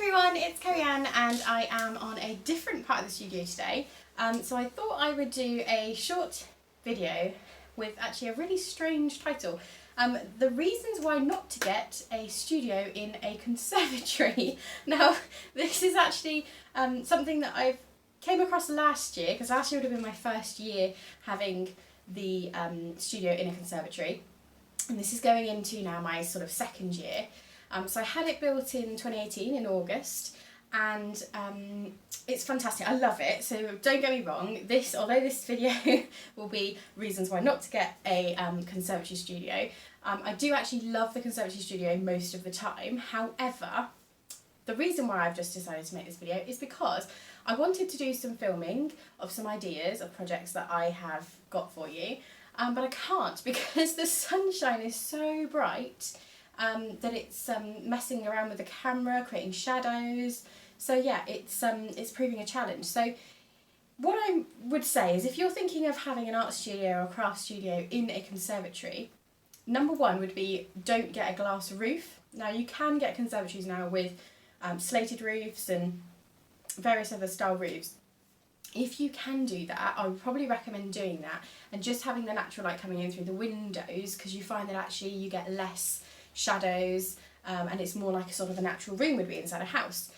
everyone, it's Kerri-Ann and I am on a different part of the studio today. So I thought I would do a short video with actually a really strange title. The reasons why not to get a studio in a conservatory. Now this is actually something that I've came across last year, because last year would have been my first year having the studio in a conservatory, and this is going into now my sort of second year. So I had it built in 2018 in August, and it's fantastic. I love it. So don't get me wrong. Although this video will be reasons why not to get a conservatory studio, I do actually love the conservatory studio most of the time. However, the reason why I've just decided to make this video is because I wanted to do some filming of some ideas of projects that I have got for you, but I can't because the sunshine is so bright that it's messing around with the camera, creating shadows. So yeah, it's proving a challenge. So what I would say is, if you're thinking of having an art studio or craft studio in a conservatory, number one would be, don't get a glass roof. Now you can get conservatories now with slated roofs and various other style roofs. If you can do that, I would probably recommend doing that and just having the natural light coming in through the windows, because you find that actually you get less shadows and it's more like a sort of a natural room would be inside a house.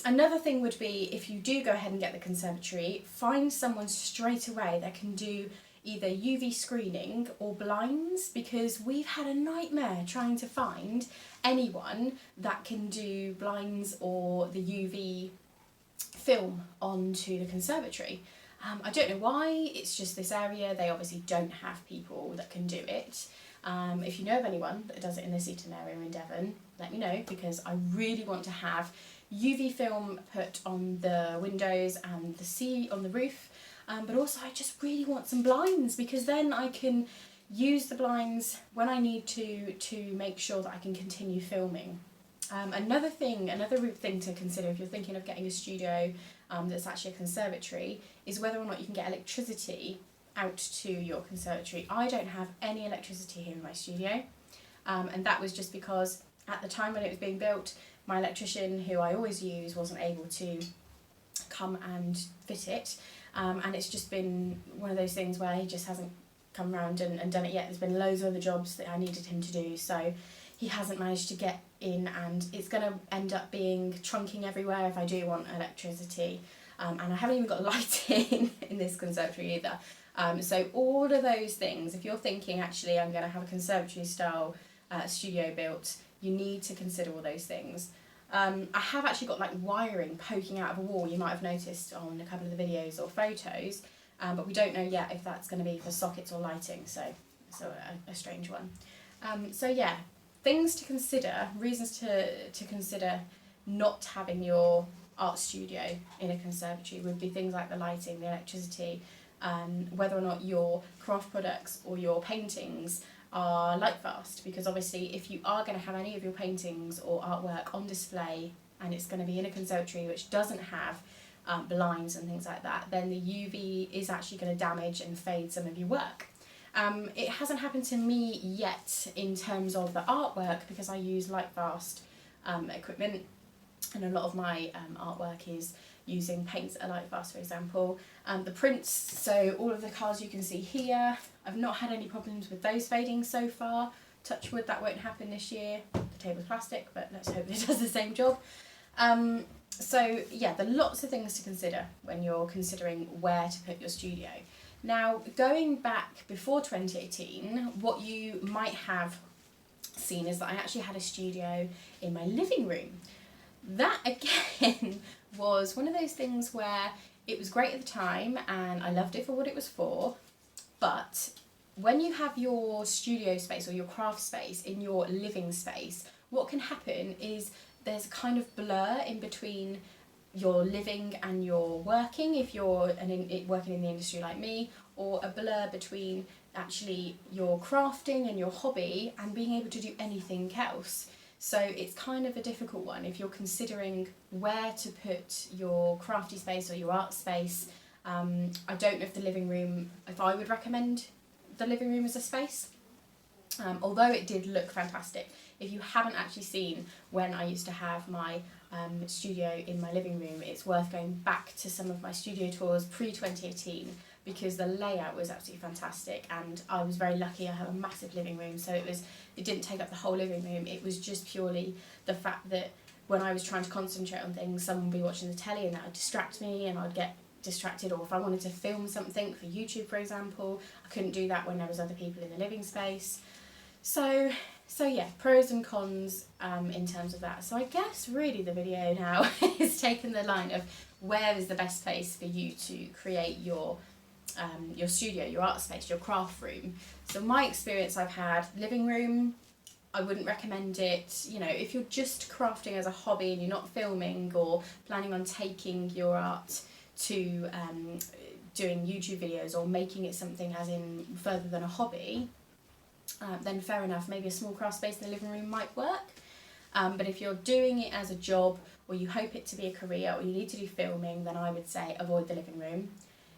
Another thing would be, if you do go ahead and get the conservatory, find someone straight away that can do either UV screening or blinds, because we've had a nightmare trying to find anyone that can do blinds or the UV film onto the conservatory. I don't know why, it's just this area, they obviously don't have people that can do it. If you know of anyone that does it in the Seaton area in Devon, let me know, because I really want to have UV film put on the windows and on the roof, but also I just really want some blinds, because then I can use the blinds when I need to make sure that I can continue filming. Another thing to consider if you're thinking of getting a studio that's actually a conservatory is whether or not you can get electricity out to your conservatory. I don't have any electricity here in my studio, and that was just because at the time when it was being built, my electrician, who I always use, wasn't able to come and fit it, and it's just been one of those things where he just hasn't come around and done it yet. There's been loads of other jobs that I needed him to do, so he hasn't managed to get in, and it's going to end up being trunking everywhere if I do want electricity, and I haven't even got lighting in this conservatory either. So all of those things, if you're thinking actually I'm going to have a conservatory style studio built, you need to consider all those things. I have actually got like wiring poking out of a wall, you might have noticed on a couple of the videos or photos, but we don't know yet if that's going to be for sockets or lighting, so it's a strange one. So yeah, things to consider, reasons to consider not having your art studio in a conservatory would be things like the lighting, the electricity, whether or not your craft products or your paintings are light fast, because obviously if you are going to have any of your paintings or artwork on display and it's going to be in a conservatory which doesn't have blinds and things like that, then the UV is actually going to damage and fade some of your work. It hasn't happened to me yet in terms of the artwork, because I use light fast equipment, and a lot of my artwork is using paints that are light fast, for example. The prints, so all of the cars you can see here, I've not had any problems with those fading so far. Touch wood, that won't happen this year. The table's plastic, but let's hope it does the same job. So yeah, there are lots of things to consider when you're considering where to put your studio. Now, going back before 2018, what you might have seen is that I actually had a studio in my living room. That again was one of those things where it was great at the time and I loved it for what it was for, but when you have your studio space or your craft space in your living space, what can happen is there's a kind of blur in between your living and your working, if you're working in the industry like me, or a blur between actually your crafting and your hobby and being able to do anything else. So it's kind of a difficult one if you're considering where to put your crafty space or your art space. I don't know if I would recommend the living room as a space. Although it did look fantastic. If you haven't actually seen when I used to have my studio in my living room, it's worth going back to some of my studio tours pre-2018, because the layout was absolutely fantastic, and I was very lucky. I have a massive living room, so it didn't take up the whole living room. It was just purely the fact that when I was trying to concentrate on things, someone would be watching the telly and that would distract me, and I'd get distracted. Or if I wanted to film something for YouTube, for example, I couldn't do that when there was other people in the living space. So yeah, pros and cons in terms of that. So I guess really the video now is taking the line of where is the best place for you to create your studio, your art space, your craft room. So my experience, I've had living room. I wouldn't recommend it, you know, if you're just crafting as a hobby and you're not filming or planning on taking your art to doing YouTube videos or making it something as in further than a hobby. Then fair enough, maybe a small craft space in the living room might work. But if you're doing it as a job, or you hope it to be a career, or you need to do filming, then I would say avoid the living room.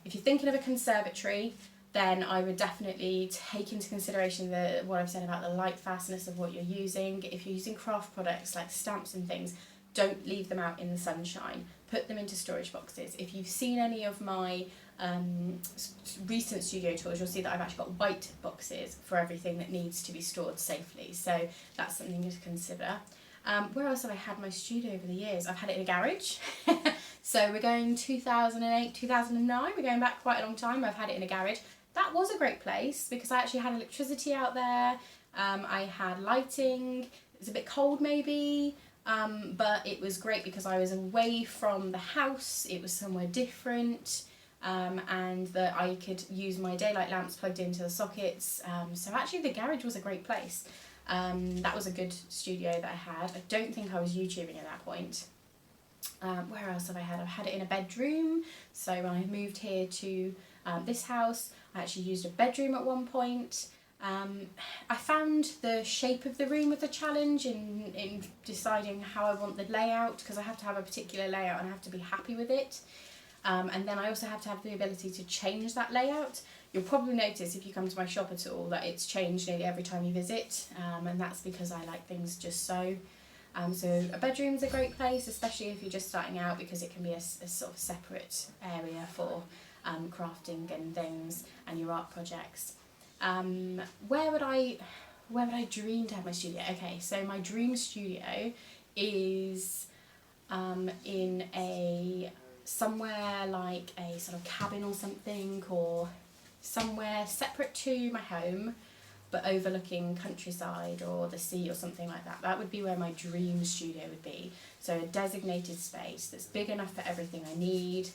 If you're thinking of a conservatory, then I would definitely take into consideration what I've said about the light fastness of what you're using. If you're using craft products like stamps and things, don't leave them out in the sunshine. Put them into storage boxes. If you've seen any of my recent studio tours, you'll see that I've actually got white boxes for everything that needs to be stored safely. So that's something to consider. Where else have I had my studio over the years? I've had it in a garage. So we're going 2008, 2009. We're going back quite a long time. I've had it in a garage. That was a great place because I actually had electricity out there. I had lighting. It was a bit cold maybe. But it was great because I was away from the house. It was somewhere different. And that I could use my daylight lamps plugged into the sockets. So actually the garage was a great place. That was a good studio that I had. I don't think I was YouTubing at that point. Where else have I had? I've had it in a bedroom. So when I moved here to this house, I actually used a bedroom at one point. I found the shape of the room was a challenge in deciding how I want the layout, because I have to have a particular layout and I have to be happy with it. And then I also have to have the ability to change that layout. You'll probably notice if you come to my shop at all that it's changed nearly every time you visit, and that's because I like things just so. So a bedroom's a great place, especially if you're just starting out, because it can be a sort of separate area for crafting and things and your art projects. Where would I dream to have my studio? Okay, so my dream studio is in somewhere like a sort of cabin or something, or somewhere separate to my home but overlooking countryside or the sea or something like that. That would be where my dream studio would be. So a designated space that's big enough for everything I need,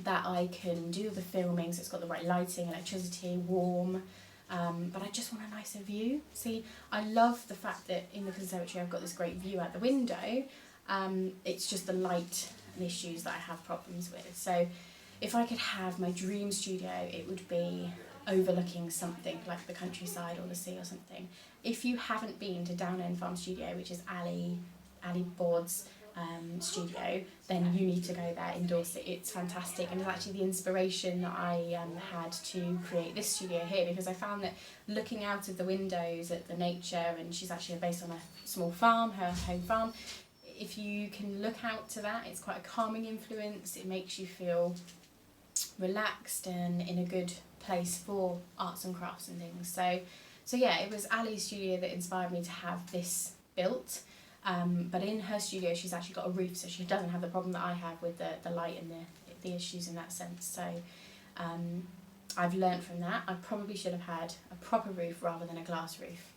that I can do the filming, so it's got the right lighting, electricity, warm, but I just want a nicer view. See, I love the fact that in the conservatory I've got this great view out the window. It's just the light and issues that I have problems with. So if I could have my dream studio, it would be overlooking something like the countryside or the sea or something. If you haven't been to Down End Farm Studio, which is Ali Board's studio, then you need to go there, endorse it. It's fantastic, and it's actually the inspiration that I had to create this studio here, because I found that looking out of the windows at the nature, and she's actually based on a small farm, her home farm, if you can look out to that, it's quite a calming influence. It makes you feel relaxed and in a good place for arts and crafts and things. So yeah, it was Ali's studio that inspired me to have this built. But in her studio, she's actually got a roof, so she doesn't have the problem that I have with the light and the issues in that sense. So I've learnt from that. I probably should have had a proper roof rather than a glass roof.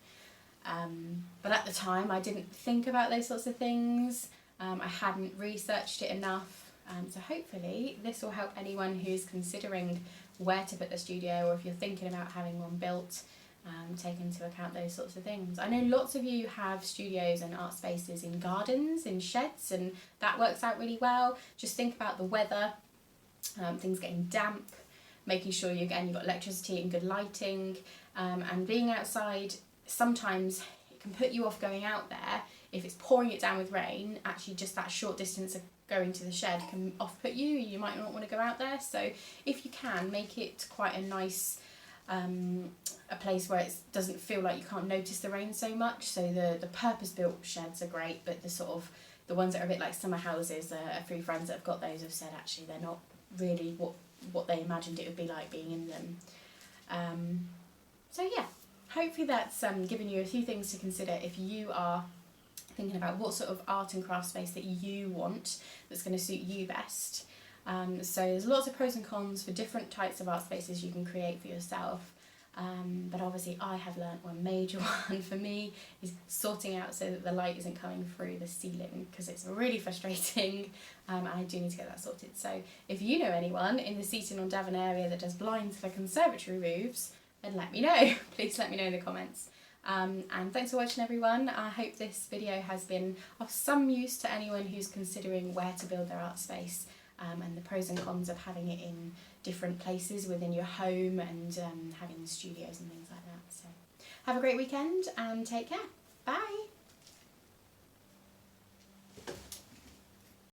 But at the time, I didn't think about those sorts of things. I hadn't researched it enough. So hopefully this will help anyone who's considering where to put the studio, or if you're thinking about having one built, take into account those sorts of things. I know lots of you have studios and art spaces in gardens, in sheds, and that works out really well. Just think about the weather, things getting damp, making sure you've got electricity and good lighting, and being outside. Sometimes it can put you off going out there. If it's pouring it down with rain, actually just that short distance of going to the shed can off-put you. You might not want to go out there. So if you can, make it quite a nice a place where it doesn't feel like you can't notice the rain so much. So the purpose-built sheds are great, but the ones that are a bit like summer houses, a few friends that have got those have said actually they're not really what they imagined it would be like being in them. So yeah, hopefully that's given you a few things to consider if you are thinking about what sort of art and craft space that you want that's going to suit you best. So there's lots of pros and cons for different types of art spaces you can create for yourself. But obviously I have learnt one major one for me is sorting out so that the light isn't coming through the ceiling, because it's really frustrating, and I do need to get that sorted. So if you know anyone in the Seaton on Devon area that does blinds for conservatory roofs, then let me know. Please let me know in the comments. And thanks for watching, everyone. I hope this video has been of some use to anyone who's considering where to build their art space, and the pros and cons of having it in different places within your home and having studios and things like that. So have a great weekend and take care. Bye.